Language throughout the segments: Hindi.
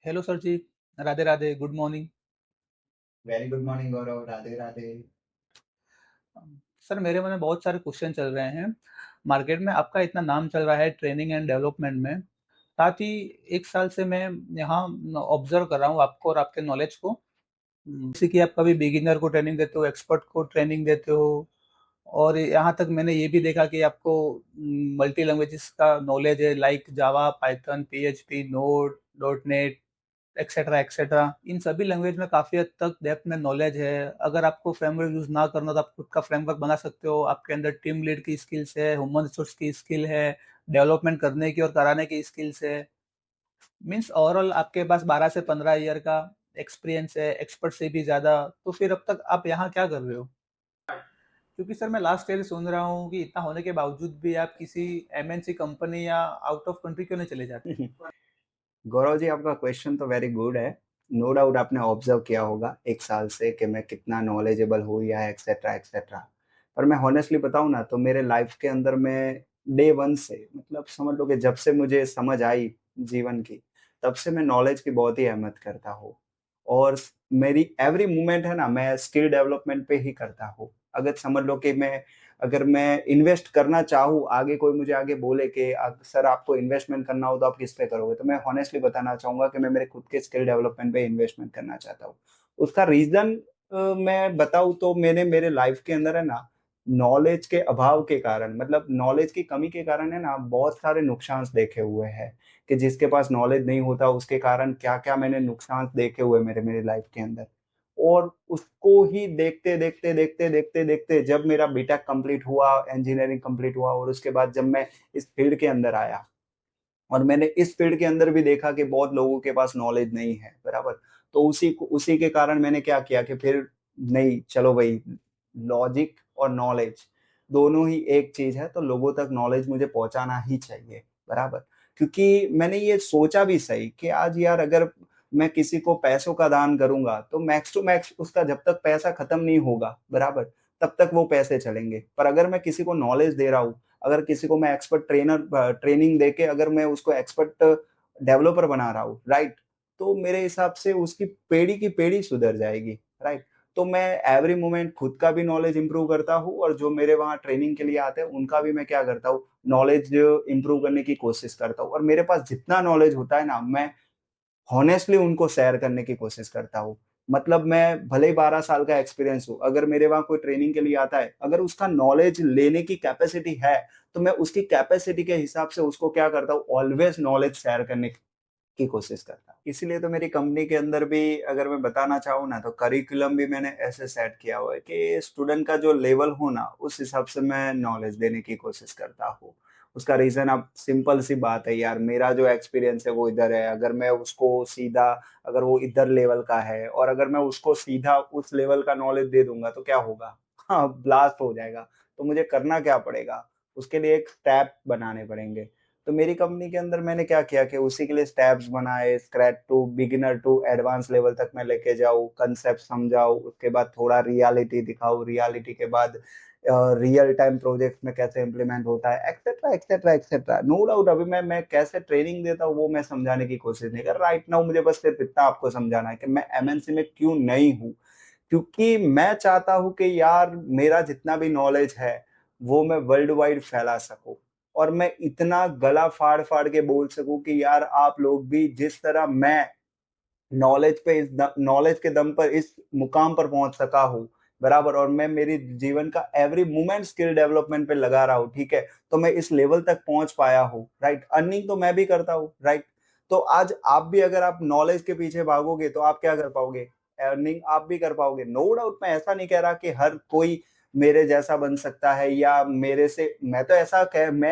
Hello sir ji. Radhe Radhe, good morning. Very good morning Gaurav. Radhe Radhe. Sir मेरे मन में बहुत सारे क्वेश्चन चल रहे हैं। मार्केट में आपका इतना नाम चल रहा है ट्रेनिंग एंड डेवलपमेंट में। साथ ही एक साल से मैं यहाँ ऑब्जर्व कर रहा हूँ आपको और आपके नॉलेज को। जैसे कि आप कभी बिगिनर को ट्रेनिंग देते हो, एक्सपर्ट को ट्रेनिंग देते हो, और यहाँ तक मैंने ये भी देखा कि आपको मल्टी लैंग्वेजेस का नॉलेज है, like Java, Python, PHP, Node, dot net, etcetera etcetera. इन सभी लैंग्वेज में काफ़ी हद तक डेप्थ में नॉलेज है। अगर आपको फ्रेमवर्क यूज़ ना करना तो आप खुद का फ्रेमवर्क बना सकते हो। आपके अंदर टीम लीड की स्किल्स है, ह्यूमन रिसोर्स की स्किल है, डेवलपमेंट करने की और कराने की स्किल्स है। मीन्स ओवरऑल आपके पास 12 से 15 ईयर का एक्सपीरियंस है, एक्सपर्ट से भी ज़्यादा। तो फिर अब तक आप यहाँ क्या कर रहे हो? क्योंकि सर मैं लास्ट ईयर सुन रहा हूँ कि इतना होने के बावजूद भी आप किसी एमएनसी कंपनी या आउट ऑफ कंट्री क्यों नहीं चले जाते? गौरव जी, आपका क्वेश्चन तो वेरी गुड है। नो डाउट आपने ऑब्जर्व किया होगा एक साल से कि मैं कितना नॉलेजेबल हूँ या एक्सेट्रा एक्सेट्रा। पर मैं हॉनेस्टली बताऊँ ना, तो मेरे लाइफ के अंदर मैं डे वन से, मतलब समझ लो कि जब से मुझे समझ आई जीवन की, तब से मैं नॉलेज की बहुत ही अहमियत करता हूँ। और मेरी एवरी मूवमेंट है ना, मैं स्किल डेवलपमेंट पे ही करता हूँ। अगर समझ लो कि अगर मैं इन्वेस्ट करना चाहूँ, आगे कोई मुझे आगे बोले कि सर आपको इन्वेस्टमेंट करना हो तो आप किस पे करोगे, तो मैं हॉनेस्टली बताना चाहूंगा कि मैं मेरे खुद के स्किल डेवलपमेंट पे इन्वेस्टमेंट करना चाहता हूँ। उसका रीजन मैं बताऊँ तो मैंने मेरे लाइफ के अंदर है ना, नॉलेज के अभाव के कारण, मतलब नॉलेज की कमी के कारण है ना, बहुत सारे नुकसान देखे हुए हैं। कि जिसके पास नॉलेज नहीं होता उसके कारण क्या क्या मैंने नुकसान देखे हुए मेरे मेरे लाइफ के अंदर। और उसको ही देखते देखते देखते देखते देखते जब मेरा बीटेक कंप्लीट हुआ, इंजीनियरिंग कंप्लीट हुआ, और उसके बाद जब मैं इस फील्ड के अंदर आया, और मैंने इस फील्ड के अंदर भी देखा कि बहुत लोगों के पास नॉलेज नहीं है, बराबर। तो उसी के कारण मैंने क्या किया कि फिर नहीं, चलो भाई, लॉजिक और नॉलेज दोनों ही एक चीज है, तो लोगों तक नॉलेज मुझे पहुंचाना ही चाहिए, बराबर। क्योंकि मैंने ये सोचा भी सही कि आज यार, अगर मैं किसी को पैसों का दान करूंगा तो मैक्स टू मैक्स उसका जब तक पैसा खत्म नहीं होगा, बराबर, तब तक वो पैसे चलेंगे। पर अगर मैं किसी को नॉलेज दे रहा हूँ, अगर किसी को मैं एक्सपर्ट ट्रेनिंग देके अगर मैं उसको एक्सपर्ट डेवलपर बना रहा हूँ, राइट, तो मेरे हिसाब से उसकी पीढ़ी की पीढ़ी सुधर जाएगी, राइट। तो मैं एवरी मोमेंट खुद का भी नॉलेज इंप्रूव करता हूँ, और जो मेरे वहाँ ट्रेनिंग के लिए आते हैं उनका भी मैं क्या करता हूँ, नॉलेज इंप्रूव करने की कोशिश करता हूँ। और मेरे पास जितना नॉलेज होता है ना, मैं हॉनेस्टली उनको शेयर करने की कोशिश करता हूँ। मतलब मैं भले ही 12 साल का एक्सपीरियंस हो, अगर मेरे वहाँ कोई ट्रेनिंग के लिए आता है, अगर उसका नॉलेज लेने की कैपेसिटी है, तो मैं उसकी कैपेसिटी के हिसाब से उसको क्या करता हूँ, ऑलवेज नॉलेज शेयर करने की कोशिश करता हूँ। इसीलिए तो मेरी कंपनी के अंदर भी अगर मैं बताना चाहूँ ना, तो करिकुलम भी मैंने ऐसे सेट किया हुआ है कि स्टूडेंट का जो लेवल हो ना, उस हिसाब से मैं नॉलेज देने की कोशिश करता हूँ। उसका रीजन, अब सिंपल सी बात है यार, मेरा जो एक्सपीरियंस है वो इधर है। अगर मैं उसको सीधा, अगर वो इधर लेवल का है और अगर मैं उसको सीधा उस लेवल का नॉलेज दे दूंगा तो क्या होगा? हाँ, ब्लास्ट हो जाएगा। तो मुझे करना क्या पड़ेगा? उसके लिए एक स्टेप बनाने पड़ेंगे। तो मेरी कंपनी के अंदर मैंने क्या किया कि उसी के लिए स्टेप्स बनाए, scratch to beginner to advance level तक मैं लेके जाऊँ, कंसेप्ट समझाऊँ, उसके बाद थोड़ा रियलिटी दिखाऊँ, रियलिटी के बाद रियल टाइम प्रोजेक्ट में कैसे इम्प्लीमेंट होता है, etcetera etcetera etcetera. No doubt अभी मैं कैसे ट्रेनिंग देता हूँ वो मैं समझाने की कोशिश नहीं कर राइट नाउ। मुझे बस सिर्फ इतना आपको समझाना है कि मैं एमएनसी में क्यों नहीं हूँ। क्योंकि मैं चाहता हूँ कि यार, मेरा जितना भी नॉलेज है वो मैं वर्ल्ड वाइड फैला सकूं, और मैं इतना गला फाड़ फाड़ के बोल सकूं कि यार आप लोग भी जिस तरह मैं नॉलेज पे, इस नॉलेज के दम पर इस मुकाम पर पहुंच सका हूँ, बराबर। और मैं मेरी जीवन का एवरी मोमेंट स्किल डेवलपमेंट पे लगा रहा हूँ, ठीक है, तो मैं इस लेवल तक पहुंच पाया हूँ, राइट। अर्निंग तो मैं भी करता हूँ, राइट। तो आज आप भी अगर आप नॉलेज के पीछे भागोगे तो आप क्या कर पाओगे? अर्निंग आप भी कर पाओगे। नो डाउट मैं ऐसा नहीं कह रहा कि हर कोई मेरे जैसा बन सकता है, या मेरे से, मैं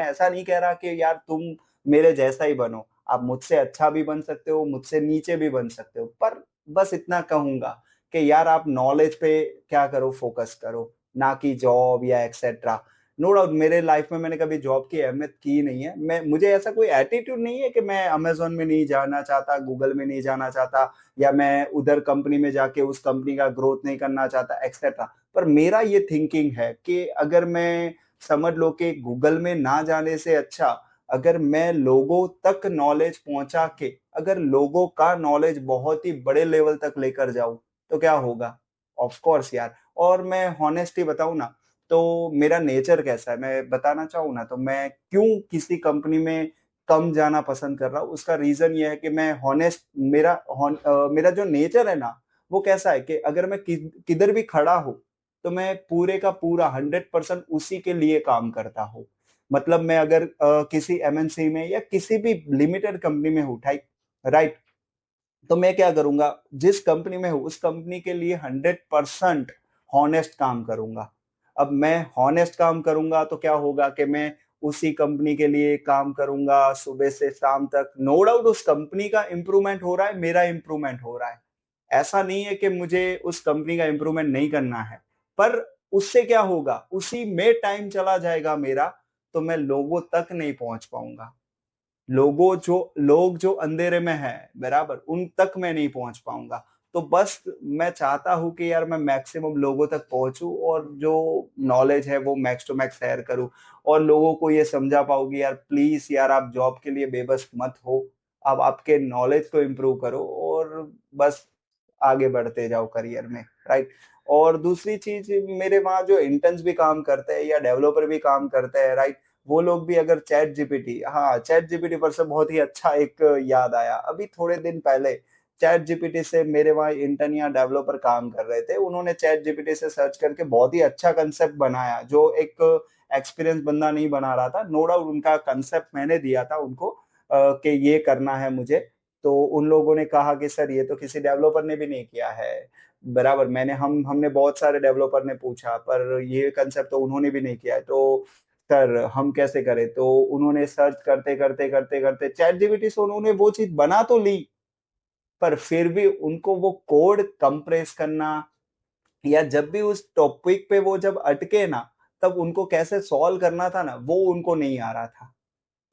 ऐसा नहीं कह रहा कि यार तुम मेरे जैसा ही बनो। आप मुझसे अच्छा भी बन सकते हो, मुझसे नीचे भी बन सकते हो, पर बस इतना कहूंगा कि यार आप नॉलेज पे क्या करो, फोकस करो, ना कि जॉब या एक्सेट्रा। नो डाउट मेरे लाइफ में मैंने कभी जॉब की अहमियत की नहीं है। मैं मुझे ऐसा कोई एटीट्यूड नहीं है कि मैं अमेज़न में नहीं जाना चाहता, गूगल में नहीं जाना चाहता, या मैं उधर कंपनी में जाके उस कंपनी का ग्रोथ नहीं करना चाहता, एक्सेट्रा। पर मेरा ये थिंकिंग है कि अगर मैं, समझ लो कि गूगल में ना जाने से अच्छा, अगर मैं लोगों तक नॉलेज पहुंचा के अगर लोगों का नॉलेज बहुत ही बड़े लेवल तक लेकर जाऊं तो क्या होगा? ऑफ कोर्स यार। और मैं हॉनेस्टली बताऊं ना, तो मेरा नेचर कैसा है मैं बताना चाहूँ ना, तो मैं क्यों किसी कंपनी में कम जाना पसंद कर रहा हूँ, उसका रीजन ये है कि मैं हॉनेस्ट, मेरा जो नेचर है ना, वो कैसा है कि अगर मैं किधर भी खड़ा हूँ तो मैं पूरे का पूरा 100% उसी के लिए काम करता हूँ। मतलब मैं अगर किसी एमएनसी में या किसी भी लिमिटेड कंपनी में हूँ, राइट, तो मैं क्या करूंगा, जिस कंपनी में हूं उस कंपनी के लिए 100% हॉनेस्ट काम करूंगा। अब मैं हॉनेस्ट काम करूंगा तो क्या होगा कि मैं उसी कंपनी के लिए काम करूंगा सुबह से शाम तक। नो डाउट उस कंपनी का इंप्रूवमेंट हो रहा है, मेरा इंप्रूवमेंट हो रहा है। ऐसा नहीं है कि मुझे उस कंपनी का इंप्रूवमेंट नहीं करना है, पर उससे क्या होगा, उसी में टाइम चला जाएगा मेरा, तो मैं लोगों तक नहीं पहुंच पाऊंगा। लोग जो अंधेरे में हैं, बराबर, उन तक मैं नहीं पहुंच पाऊंगा। तो बस मैं चाहता हूं कि यार मैं मैक्सिमम लोगों तक पहुंचूं और जो नॉलेज है वो मैक्स टू मैक्स शेयर करूं, और लोगों को ये समझा पाऊंगी यार प्लीज यार आप जॉब के लिए बेबस मत हो, आप आपके नॉलेज को इम्प्रूव करो और बस आगे बढ़ते जाओ करियर में, राइट। और दूसरी चीज, मेरे वहां जो इंटर्न्स भी काम करते हैं या डेवलपर भी काम करते हैं, राइट, वो लोग भी अगर चैट जीपीटी, हाँ चैट जीपीटी पर से बहुत ही अच्छा एक याद आया, अभी थोड़े दिन पहले चैट जीपीटी से मेरे वहाँ इंटर्न या डेवलपर काम कर रहे थे, उन्होंने चैट जीपीटी से सर्च करके बहुत ही अच्छा कंसेप्ट बनाया, जो एक एक्सपीरियंस बंदा नहीं बना रहा था। नो डाउट उनका कंसेप्ट मैंने दिया था उनको कि ये करना है मुझे, तो उन लोगों ने कहा कि सर ये तो किसी डेवलपर ने भी नहीं किया है, बराबर। हमने बहुत सारे डेवलपर ने पूछा पर ये कंसेप्ट तो उन्होंने भी नहीं किया है, तो सर हम कैसे करें? तो उन्होंने सर्च करते करते करते करते चैट जीपीटी से उन्होंने वो चीज बना तो ली, पर फिर भी उनको वो कोड कंप्रेस करना, या जब भी उस टॉपिक पे वो जब अटके ना, तब उनको कैसे सॉल्व करना था ना, वो उनको नहीं आ रहा था।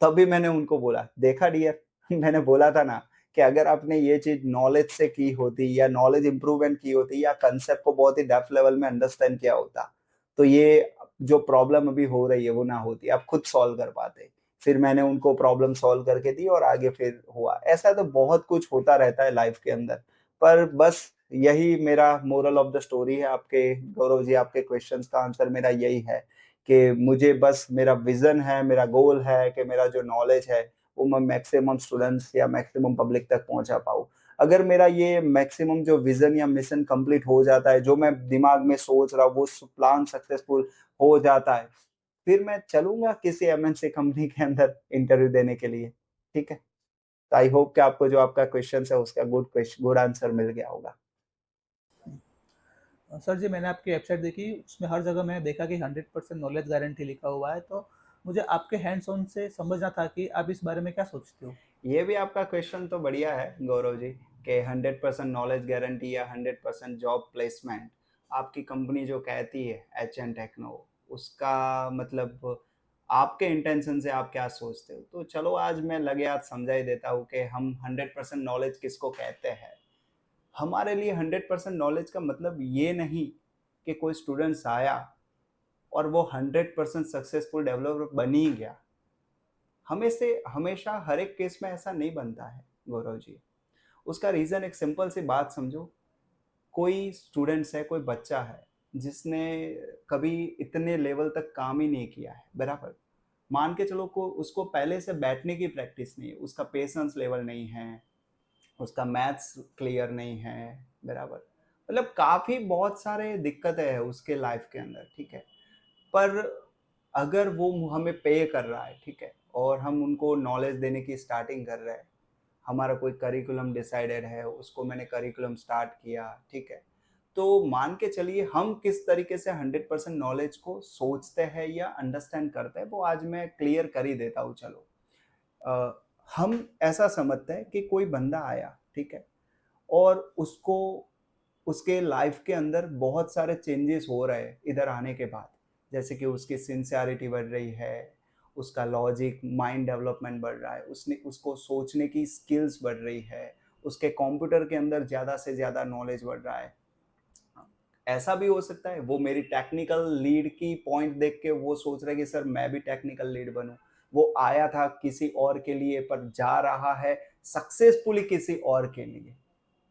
तभी मैंने उनको बोला, देखा डियर, मैंने बोला था ना कि अगर आपने ये चीज नॉलेज से की होती या नॉलेज इंप्रूवमेंट की होती या कंसेप्ट को बहुत ही डेप्थ लेवल में अंडरस्टैंड किया होता, तो ये जो प्रॉब्लम अभी हो रही है वो ना होती, आप खुद सॉल्व कर पाते। फिर मैंने उनको प्रॉब्लम सॉल्व करके दी और आगे फिर हुआ। ऐसा तो बहुत कुछ होता रहता है लाइफ के अंदर, पर बस यही मेरा मोरल ऑफ द स्टोरी है। आपके गौरव जी, आपके क्वेश्चंस का आंसर मेरा यही है कि मुझे बस, मेरा विजन है, मेरा गोल है कि मेरा जो नॉलेज है वो मैं मैक्सिमम स्टूडेंट्स या मैक्सिमम पब्लिक तक पहुंचा पाऊँ। अगर मेरा ये मैक्सिमम जो विजन या मिशन कंप्लीट हो जाता है, जो मैं दिमाग में सोच रहा हूँ वो प्लान सक्सेसफुल हो जाता है, फिर मैं चलूंगा किसी एमएनसी कंपनी के अंदर इंटरव्यू देने के लिए। ठीक है, तो आई होप कि आपको जो आपका क्वेश्चन है उसका गुड आंसर मिल गया होगा। सर जी, मैंने आपकी वेबसाइट देखी, उसमें हर जगह मैंने देखा कि 100% नॉलेज गारंटी लिखा हुआ है, तो मुझे आपके हैंड्स ऑन से समझना था कि आप इस बारे में क्या सोचते हो। ये भी आपका क्वेश्चन तो बढ़िया है गौरव जी, कि 100% नॉलेज गारंटी या 100% जॉब प्लेसमेंट आपकी कंपनी जो कहती है एच एन टेक्नो, उसका मतलब आपके इंटेंशन से आप क्या सोचते हो? तो चलो आज मैं लगे हाथ समझा ही देता हूँ कि हम 100% नॉलेज किसको कहते हैं। हमारे लिए 100% नॉलेज का मतलब ये नहीं कि कोई स्टूडेंट्स आया और वो 100% सक्सेसफुल डेवलपर बन ही गया। हमें से हमेशा हर एक केस में ऐसा नहीं बनता है गौरव जी। उसका रीज़न एक सिंपल सी बात समझो, कोई स्टूडेंट्स है, कोई बच्चा है जिसने कभी इतने लेवल तक काम ही नहीं किया है, बराबर। मान के चलो को उसको पहले से बैठने की प्रैक्टिस नहीं है, उसका पेशेंस लेवल नहीं है, उसका मैथ्स क्लियर नहीं है, बराबर। मतलब काफ़ी बहुत सारे दिक्कतें हैं उसके लाइफ के अंदर, ठीक है। पर अगर वो हमें पे कर रहा है, ठीक है, और हम उनको नॉलेज देने की स्टार्टिंग कर रहे हैं, हमारा कोई करिकुलम डिसाइडेड है, उसको मैंने करिकुलम स्टार्ट किया, ठीक है, तो मान के चलिए हम किस तरीके से 100% नॉलेज को सोचते हैं या अंडरस्टैंड करते हैं, वो आज मैं क्लियर कर ही देता हूँ। चलो, हम ऐसा समझते हैं कि कोई बंदा आया, ठीक है, और उसको उसके लाइफ के अंदर बहुत सारे चेंजेस हो रहे हैं इधर आने के बाद। जैसे कि उसकी सिंसियरिटी बढ़ रही है, उसका लॉजिक माइंड डेवलपमेंट बढ़ रहा है, उसने उसको सोचने की स्किल्स बढ़ रही है, उसके कंप्यूटर के अंदर ज़्यादा से ज़्यादा नॉलेज बढ़ रहा है। ऐसा भी हो सकता है वो मेरी टेक्निकल लीड की पॉइंट देख के वो सोच रहा है कि सर मैं भी टेक्निकल लीड बनूं। वो आया था किसी और के लिए पर जा रहा है सक्सेसफुली किसी और के लिए,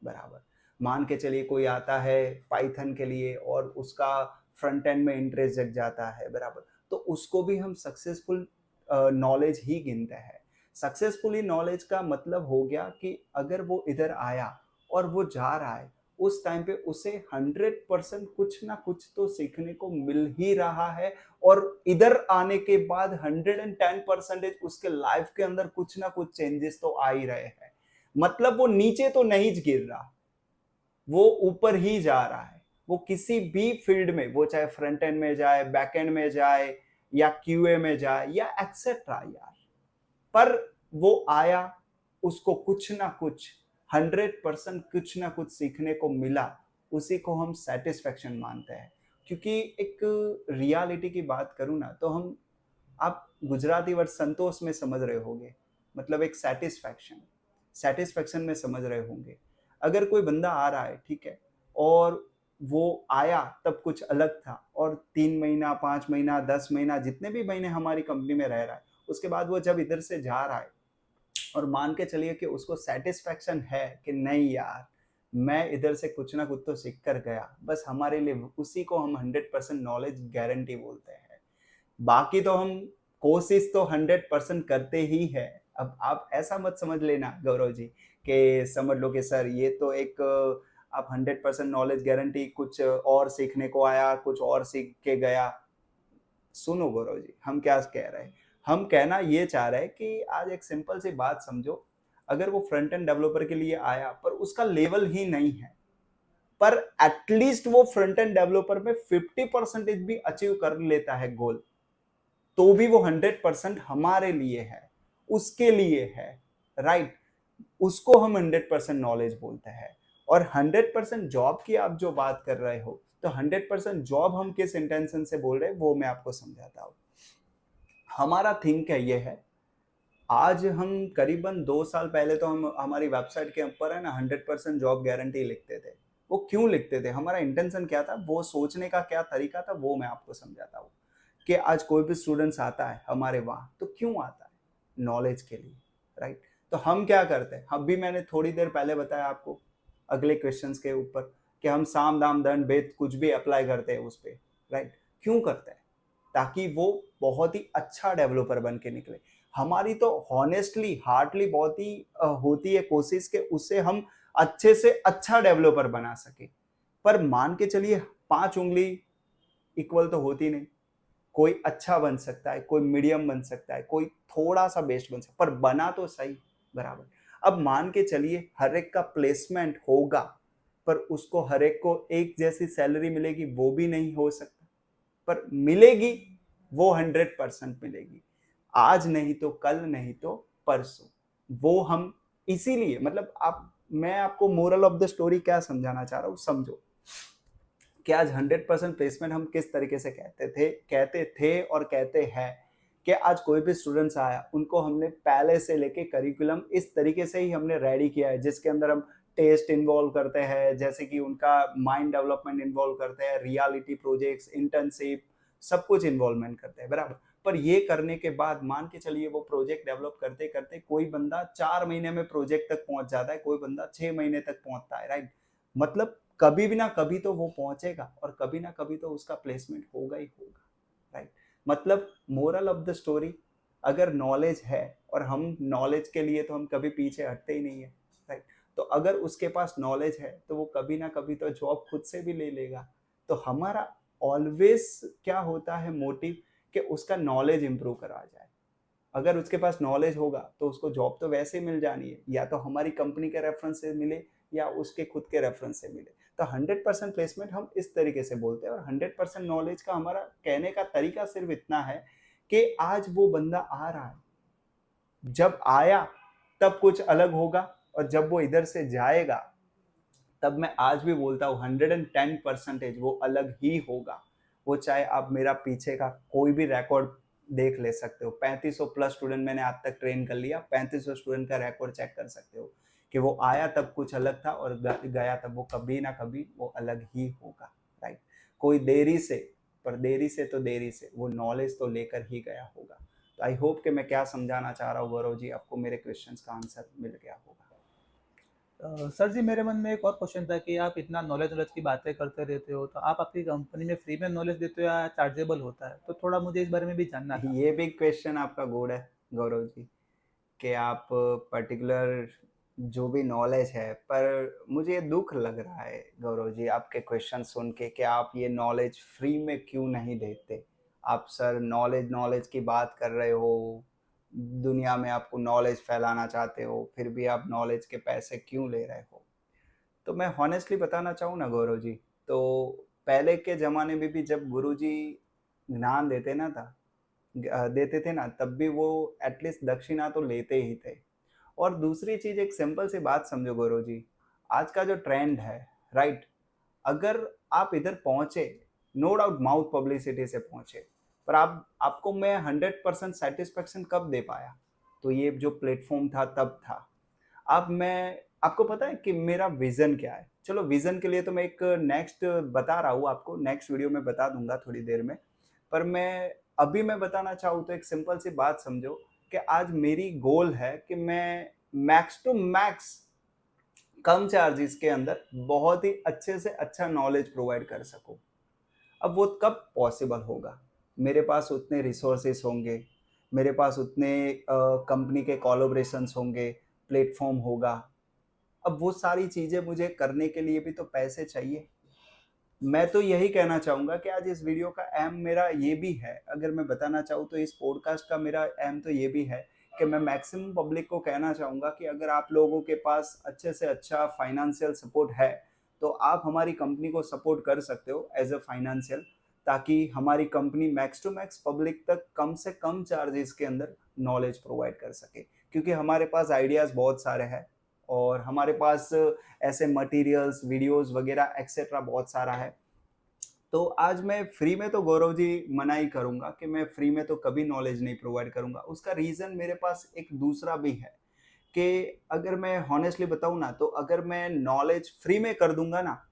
बराबर। मान के चलिए कोई आता है पाइथन के लिए और उसका फ्रंट एंड में इंटरेस्ट जग जाता है, बराबर, तो उसको भी हम सक्सेसफुल नॉलेज ही गिनते हैं। सक्सेसफुली नॉलेज का मतलब हो गया कि अगर वो इधर आया और वो जा रहा है, उस टाइम पे उसे 100% कुछ ना कुछ तो सीखने को मिल ही रहा है, और इधर आने के बाद 110% उसके लाइफ के अंदर कुछ ना कुछ चेंजेस तो आ ही रहे हैं। मतलब वो नीचे तो नहीं गिर रहा, वो ऊपर ही जा रहा है। वो किसी भी फील्ड में, वो चाहे फ्रंट एंड में जाए, बैक एंड में जाए, या क्यूए में जाए, या एक्सेट्रा यार, पर वो आया, उसको कुछ ना कुछ 100% कुछ ना कुछ सीखने को मिला, उसी को हम सेटिस्फेक्शन मानते हैं। क्योंकि एक रियलिटी की बात करूं ना, तो हम, आप गुजराती वर्ड संतोष में समझ रहे होंगे, मतलब एक सेटिस्फेक्शन, सेटिस्फेक्शन में समझ रहे होंगे। अगर कोई बंदा आ रहा है, ठीक है, और वो आया तब कुछ अलग था, और 3 महीना, 5 महीना, 10 महीना, जितने भी महीने हमारी कंपनी में रह रहा है, उसके बाद वो जब इधर से जा रहा है, और मान के चलिए कि उसको सेटिस्फेक्शन है कि नहीं यार, मैं इधर से कुछ ना कुछ तो सीख कर गया, बस हमारे लिए उसी को हम 100% नॉलेज गारंटी बोलते हैं। बाकी तो हम कोशिश तो 100% करते ही है। अब आप ऐसा मत समझ लेना गौरव जी, कि समझ लो कि सर ये तो एक आप 100% नॉलेज गारंटी, कुछ और सीखने को आया, कुछ और सीख के गया। सुनो गौरव जी, हम क्या कह रहे हैं, हम कहना ये चाह रहे हैं कि आज एक सिंपल सी बात समझो, अगर वो फ्रंट एंड डेवलपर के लिए आया पर उसका लेवल ही नहीं है, पर एटलीस्ट वो फ्रंट एंड डेवलपर में 50% भी अचीव कर लेता है गोल, तो भी वो 100% हमारे लिए है, उसके लिए है, राइट। उसको हम 100% नॉलेज बोलते हैं। और 100% जॉब की आप जो बात कर रहे हो, तो 100% जॉब हम किस इंटेंशन से बोल रहे हैं वो मैं आपको समझाता हूं। हमारा थिंक है, ये है, आज हम करीबन 2 साल पहले तो हम हमारी वेबसाइट के ऊपर है ना 100% जॉब गारंटी लिखते थे। वो क्यों लिखते थे, हमारा इंटेंशन क्या था, वो सोचने का क्या तरीका था, वो मैं आपको समझाता हूँ। कि आज कोई भी स्टूडेंट्स आता है हमारे वहाँ, तो क्यों आता है, नॉलेज के लिए, राइट। तो हम क्या करते हैं, हम भी, मैंने थोड़ी देर पहले बताया आपको अगले क्वेश्चंस के ऊपर, कि हम साम दाम दंड भेद कुछ भी अप्लाई करते हैं उस पर, राइट। क्यों करते हैं, ताकि वो बहुत ही अच्छा डेवलपर बन के निकले। हमारी तो हॉनेस्टली हार्डली बहुत ही होती है कोशिश कि उससे हम अच्छे से अच्छा डेवलपर बना सके। पर मान के चलिए 5 उंगली इक्वल तो होती नहीं, कोई अच्छा बन सकता है, कोई मीडियम बन सकता है, कोई थोड़ा सा बेस्ट बन सकता है, पर बना तो सही, बराबर। अब मान के चलिए हर एक का प्लेसमेंट होगा, पर उसको हर एक को एक जैसी सैलरी मिलेगी वो भी नहीं हो सकता, पर मिलेगी, वो 100% मिलेगी। आज नहीं तो कल, नहीं तो परसों। वो हम इसीलिए, मतलब आप, मैं आपको मोरल ऑफ द स्टोरी क्या समझाना चाह रहा हूं, समझो कि आज 100% प्लेसमेंट हम किस तरीके से कहते थे और कहते हैं, कि आज कोई भी स्टूडेंट्स आया, उनको हमने पहले से लेके करिकुलम इस तरीके से ही हमने रेडी किया है, जिसके अंदर हम टेस्ट इन्वॉल्व करते हैं, जैसे कि उनका माइंड डेवलपमेंट इन्वॉल्व करते हैं, रियलिटी प्रोजेक्ट्स, इंटर्नशिप, सब कुछ इन्वॉल्वमेंट करते हैं, बराबर। पर ये करने के बाद मान के चलिए वो प्रोजेक्ट डेवलप करते करते कोई बंदा 4 महीने में प्रोजेक्ट तक पहुंच जाता है, कोई बंदा 6 महीने तक पहुंचता है, राइट। मतलब कभी भी ना कभी तो वो पहुंचेगा, और कभी ना कभी तो उसका प्लेसमेंट होगा ही होगा, राइट। मतलब मोरल ऑफ द स्टोरी, अगर नॉलेज है, और हम नॉलेज के लिए तो हम कभी पीछे हटते ही नहीं है, राइट। तो अगर उसके पास नॉलेज है, तो वो कभी ना कभी तो जॉब खुद से भी ले लेगा। तो हमारा ऑलवेज क्या होता है मोटिव, कि उसका नॉलेज इंप्रूव करा जाए। अगर उसके पास नॉलेज होगा तो उसको जॉब तो वैसे ही मिल जानी है, या तो हमारी कंपनी के रेफरेंस से मिले, या उसके खुद के रेफरेंस से मिले। तो 100% प्लेसमेंट हम इस तरीके से बोलते हैं, और 100% नॉलेज का हमारा कहने का तरीका सिर्फ इतना है, कि आज वो बंदा आ रहा है, जब आया तब कुछ अलग होगा, और जब वो इधर से जाएगा, तब मैं आज भी बोलता हूँ 110% वो अलग ही होगा। वो चाहे आप मेरा पीछे का कोई भी रिकॉर्ड देख ले सकते हो, 3500+ स्टूडेंट मैंने आज तक ट्रेन कर लिया, 3500 स्टूडेंट का रिकॉर्ड चेक कर सकते हो, कि वो आया तब कुछ अलग था, और गया तब वो कभी ना कभी वो अलग ही होगा, राइट। कोई देरी से, पर देरी से तो देरी से वो नॉलेज तो लेकर ही गया होगा। तो आई होप कि मैं क्या समझाना चाह रहा हूँ गौरव जी, आपको मेरे क्वेश्चंस का आंसर मिल गया होगा। सर जी, मेरे मन में एक और क्वेश्चन था कि आप इतना नॉलेज नॉलेज की बातें करते रहते हो, तो आप आपकी कंपनी में फ्री में नॉलेज देते हो या चार्जेबल होता है? तो थोड़ा मुझे इस बारे में भी जानना था। ये भी क्वेश्चन आपका गुड है गौरव जी, कि आप पर्टिकुलर जो भी नॉलेज है, पर मुझे ये दुख लग रहा है गौरव जी आपके क्वेश्चन सुन के कि आप ये नॉलेज फ्री में क्यों नहीं देते। आप सर नॉलेज नॉलेज की बात कर रहे हो, दुनिया में आपको नॉलेज फैलाना चाहते हो, फिर भी आप नॉलेज के पैसे क्यों ले रहे हो। तो मैं हॉनेस्टली बताना चाहूँ ना गौरव जी, तो पहले के ज़माने में भी जब गुरुजी ज्ञान देते थे ना, तब भी वो एटलीस्ट दक्षिणा तो लेते ही थे। और दूसरी चीज़, एक सिंपल सी बात समझो गौरव जी, आज का जो ट्रेंड है, राइट, अगर आप इधर पहुँचे, नो डाउट माउथ पब्लिसिटी से पहुँचे, पर आप आपको मैं 100% सैटिस्फैक्शन कब दे पाया? तो ये जो प्लेटफ़ॉर्म था तब था। अब मैं आपको पता है कि मेरा विज़न क्या है? चलो विज़न के लिए तो मैं एक नेक्स्ट बता रहा हूँ आपको, नेक्स्ट वीडियो में बता दूँगा थोड़ी देर में। पर मैं बताना चाहूँ तो एक सिंपल सी बात समझो कि आज मेरी गोल है कि मैं मैक्स टू मैक्स कम चार्जेस के अंदर बहुत ही अच्छे से अच्छा नॉलेज प्रोवाइड कर सकूँ। अब वो कब पॉसिबल होगा? मेरे पास उतने रिसोर्सेस होंगे, मेरे पास उतने कंपनी के कोलैबोरेशंस होंगे, प्लेटफ़ॉर्म होगा। अब वो सारी चीज़ें मुझे करने के लिए भी तो पैसे चाहिए। मैं तो यही कहना चाहूँगा कि आज इस वीडियो का एम मेरा ये भी है, अगर मैं बताना चाहूँ तो इस पॉडकास्ट का मेरा एम तो ये भी है कि मैं मैक्सिमम पब्लिक को कहना चाहूँगा कि अगर आप लोगों के पास अच्छे से अच्छा फाइनेंशियल सपोर्ट है, तो आप हमारी कंपनी को सपोर्ट कर सकते हो एज़ अ फाइनेंशियल, ताकि हमारी company max to max public तक कम से कम चार्जेस के अंदर नॉलेज प्रोवाइड कर सके। क्योंकि हमारे पास आइडियाज़ बहुत सारे हैं और हमारे पास ऐसे मटेरियल्स, वीडियोज़ वगैरह एक्सेट्रा बहुत सारा है। तो आज मैं फ्री में तो गौरव जी मना ही करूँगा कि मैं फ्री में तो कभी नॉलेज नहीं प्रोवाइड करूँगा। उसका रीज़न मेरे पास एक दूसरा भी है कि अगर मैं हॉनेस्टली बताऊँ ना, तो अगर मैं नॉलेज फ्री में कर दूँगा ना,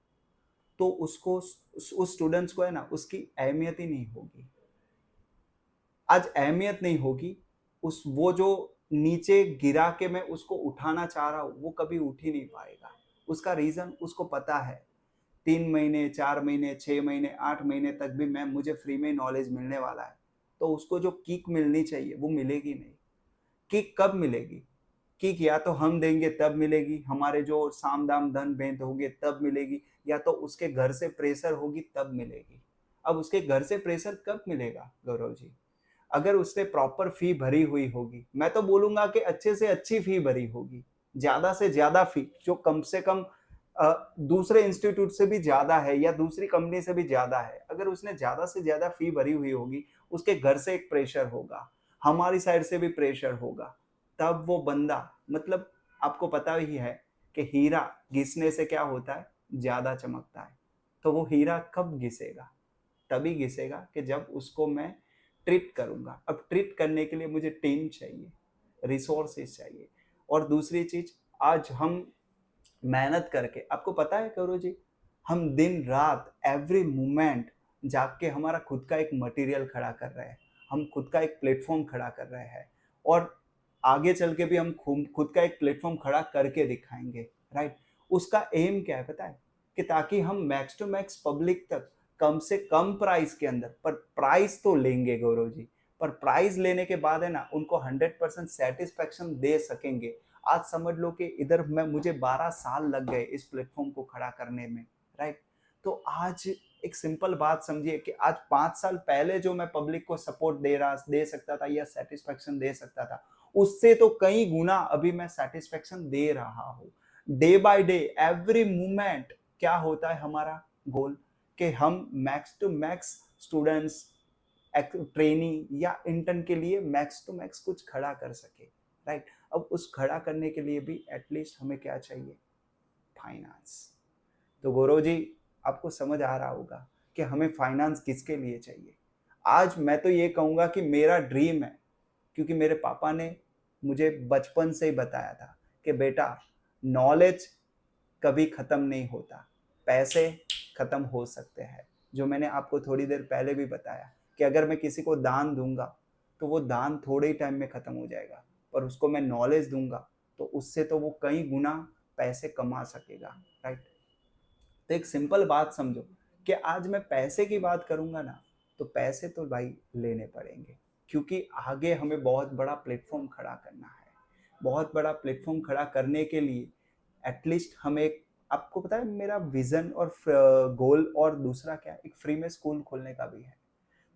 तो उसको उस स्टूडेंट्स को है ना, उसकी अहमियत ही नहीं होगी। आज अहमियत नहीं होगी, उस वो जो नीचे गिरा के मैं उसको उठाना चाह रहा हूँ, वो कभी उठ ही नहीं पाएगा। उसका रीज़न उसको पता है, 3 महीने, 4 महीने, 6 महीने, 8 महीने तक भी मैं मुझे फ्री में नॉलेज मिलने वाला है। तो उसको जो किक मिलनी चाहिए, वो मिलेगी नहीं। किक कब मिलेगी? किक या तो हम देंगे तब मिलेगी, हमारे जो साम-दाम, दंड-भेद होंगे तब मिलेगी, या तो उसके घर से प्रेशर होगी तब मिलेगी। अब उसके घर से प्रेशर कब मिलेगा गौरव जी? अगर उसने प्रॉपर फी भरी हुई होगी, मैं तो बोलूँगा कि अच्छे से अच्छी फी भरी होगी, ज़्यादा से ज़्यादा फी जो कम से कम दूसरे इंस्टीट्यूट से भी ज़्यादा है या दूसरी कंपनी से भी ज़्यादा है। अगर उसने ज़्यादा से ज़्यादा फी भरी हुई होगी, उसके घर से एक प्रेशर होगा, हमारी साइड से भी प्रेशर होगा, तब वो बंदा, मतलब आपको पता ही है कि हीरा घिसने से क्या होता है? ज़्यादा चमकता है। तो वो हीरा कब घिसेगा? तभी घिसेगा कि जब उसको मैं ट्रीट करूँगा। अब ट्रीट करने के लिए मुझे टीम चाहिए, रिसोर्सेस चाहिए, और दूसरी चीज़, आज हम मेहनत करके, आपको पता है करो जी, हम दिन रात एवरी मोमेंट जाग के हमारा खुद का एक मटेरियल खड़ा कर रहे हैं, हम खुद का एक प्लेटफॉर्म खड़ा कर रहे हैं, और आगे चल के भी हम खुद का एक प्लेटफॉर्म खड़ा करके दिखाएंगे, राइट। उसका एम क्या है पता है? कि ताकि हम मैक्स टू मैक्स पब्लिक तक कम से कम प्राइस के अंदर, पर प्राइस तो लेंगे गौरव जी, पर प्राइस लेने के बाद है ना, उनको 100% सेटिस्फेक्शन दे सकेंगे। आज समझ लो कि इधर मैं मुझे 12 साल लग गए इस प्लेटफॉर्म को खड़ा करने में, राइट। तो आज एक सिंपल बात समझिए कि आज 5 साल पहले जो मैं पब्लिक को सपोर्ट दे सकता था या सेटिस्फेक्शन दे सकता था, उससे तो कई गुना अभी मैं सेटिस्फेक्शन दे रहा हूँ। Day by day, every moment क्या होता है हमारा गोल, कि हम max to max students, trainee या इंटर्न के लिए मैक्स टू मैक्स कुछ खड़ा कर सके, राइट। अब उस खड़ा करने के लिए भी एटलीस्ट हमें क्या चाहिए? फाइनेंस। तो गौरव जी, आपको समझ आ रहा होगा कि हमें फाइनेंस किसके लिए चाहिए। आज मैं तो ये कहूँगा कि मेरा ड्रीम है, क्योंकि मेरे पापा ने मुझे बचपन से ही बताया था कि बेटा, नॉलेज कभी ख़त्म नहीं होता, पैसे ख़त्म हो सकते हैं। जो मैंने आपको थोड़ी देर पहले भी बताया कि अगर मैं किसी को दान दूंगा, तो वो दान थोड़े ही टाइम में खत्म हो जाएगा, पर उसको मैं नॉलेज दूंगा तो उससे तो वो कई गुना पैसे कमा सकेगा, राइट। तो एक सिंपल बात समझो कि आज मैं पैसे की बात करूंगा ना, तो पैसे तो भाई लेने पड़ेंगे, क्योंकि आगे हमें बहुत बड़ा प्लेटफॉर्म खड़ा करना है। बहुत बड़ा प्लेटफॉर्म खड़ा करने के लिए एटलीस्ट हमें आपको पता है मेरा विजन और गोल और दूसरा क्या है, एक फ्री में स्कूल खोलने का भी है।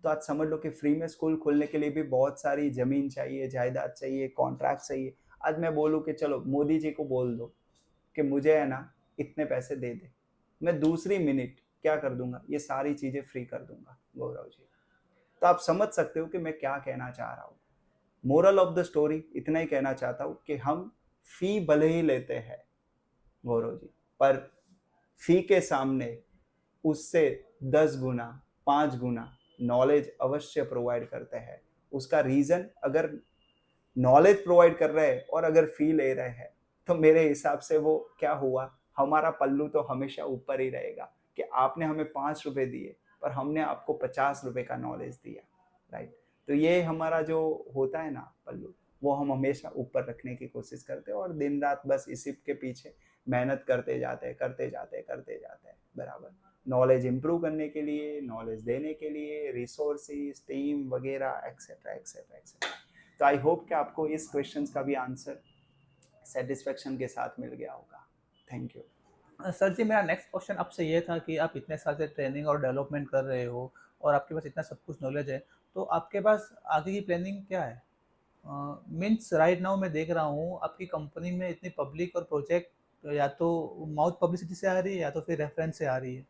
तो आज समझ लो कि फ्री में स्कूल खोलने के लिए भी बहुत सारी जमीन चाहिए, जायदाद चाहिए, कॉन्ट्रैक्ट चाहिए। आज मैं बोलूँ कि चलो मोदी जी को बोल दो कि मुझे है ना इतने पैसे दे दे, मैं दूसरी मिनट क्या कर दूंगा, ये सारी चीजें फ्री कर दूंगा गौरव जी। तो आप समझ सकते हो कि मैं क्या कहना चाह रहा हूँ। मोरल ऑफ द स्टोरी इतना ही कहना चाहता हूँ कि हम फी भले ही लेते हैं गौरव जी, पर फी के सामने उससे 10 गुना 5 गुना नॉलेज अवश्य प्रोवाइड करते हैं। उसका रीजन, अगर नॉलेज प्रोवाइड कर रहे हैं और अगर फी ले रहे हैं, तो मेरे हिसाब से वो क्या हुआ, हमारा पल्लू तो हमेशा ऊपर ही रहेगा कि आपने हमें 5 रुपए दिए पर हमने आपको 50 रुपए का नॉलेज दिया, राइट। तो ये हमारा जो होता है ना पल्लू, वो हम हमेशा ऊपर रखने की कोशिश करते हैं और दिन रात बस इसी के पीछे मेहनत करते जाते हैं, करते जाते हैं, करते जाते हैं, बराबर। नॉलेज इंप्रूव करने के लिए, नॉलेज देने के लिए, रिसोर्सेज, टीम वगैरह, एक्सेट्रा एक्सेट्रा एक्सेट्रा। तो आई होप कि आपको इस क्वेश्चन का भी आंसर सेटिस्फेक्शन के साथ मिल गया होगा। Thank you. सर जी, मेरा नेक्स्ट क्वेश्चन आपसे ये था कि आप इतने साल से ट्रेनिंग और डेवलपमेंट कर रहे हो और आपके पास इतना सब कुछ नॉलेज है, तो आपके पास आगे की प्लानिंग क्या है? मीन्स राइट नाउ मैं देख रहा हूँ आपकी कंपनी में इतनी पब्लिक और प्रोजेक्ट या तो माउथ पब्लिसिटी से आ रही है या तो फिर रेफरेंस से आ रही है।